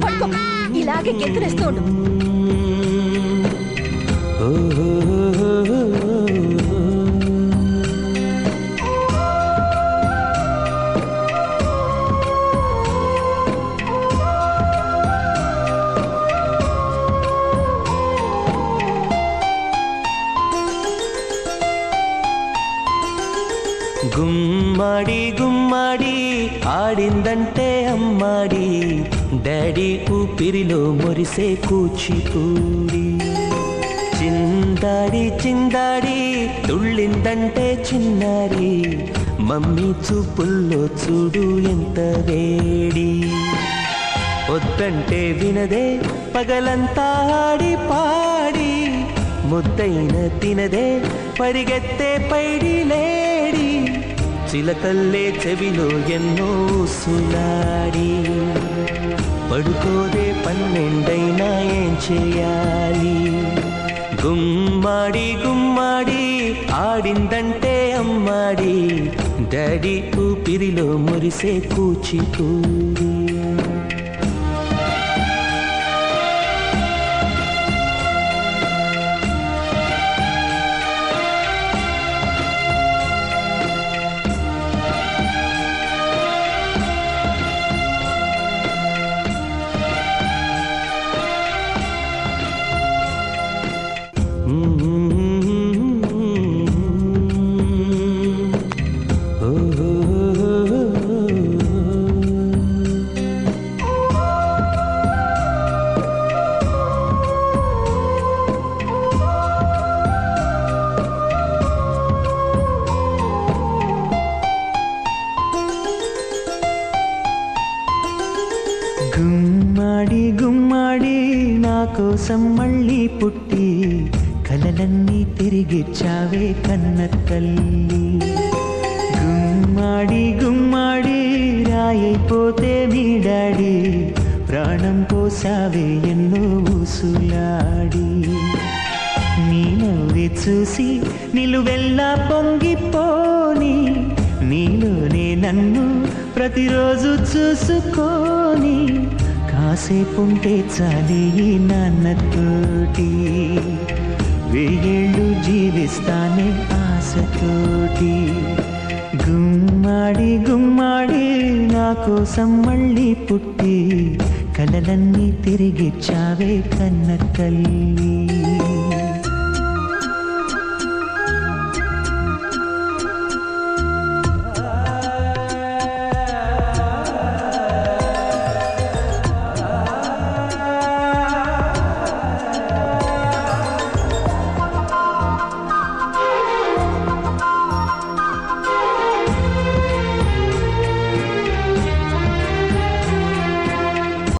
పడుకో, ఇలాగే గెంతులేస్తూ ఉండు. గుమ్మడి గుమ్మడి ఆడిందంటే అమ్మాడి, డాడీ ఊపిరిలో మురిసే కూచిపూడి. చిందాడి చిందాడి తుళ్ళిందంటే చిన్నారి, మమ్మీ చూపుల్లో చూడు ఎంత వేడి. వద్దంటే వినదే పగలంతా ఆడి పాడి, ముద్దైన తినదే పరిగెత్తే పైడి లేడి. చిలకల్లే చెవిలో ఎన్నో సులాడి, పడుకోదే పన్నెండైనా ఏం చేయాలి. గుమ్మాడి గుమ్మాడి ఆడిందంటే అమ్మాడి, డాడీ ఊపిరిలో మురిసే కూచిపూడి. గుమ్మాడి గుమ్మాడి నా కోసం మళ్ళీ పుట్టి, కలలన్నీ తిరిగిచ్చావే కన్న తల్లి. గుమ్మాడి గుమ్మాడి రాయైపోతే మీ డాడీ, ప్రాణం పోసావే ఎన్నో ఊసులాడి. నీ నవ్వి చూసి నిలువెల్లా పొంగిపోని, నీలోనే నన్ను ప్రతిరోజు చూసుకోని, కాసేపుంటే చాలి నాన్నతోటి, వెయ్యేళ్ళు జీవిస్తానే ఆశతోటి. గుమ్మాడి గుమ్మాడి నా కోసం మళ్ళీ పుట్టి, కలలన్నీ తిరిగిచ్చావే కన్న తల్లి.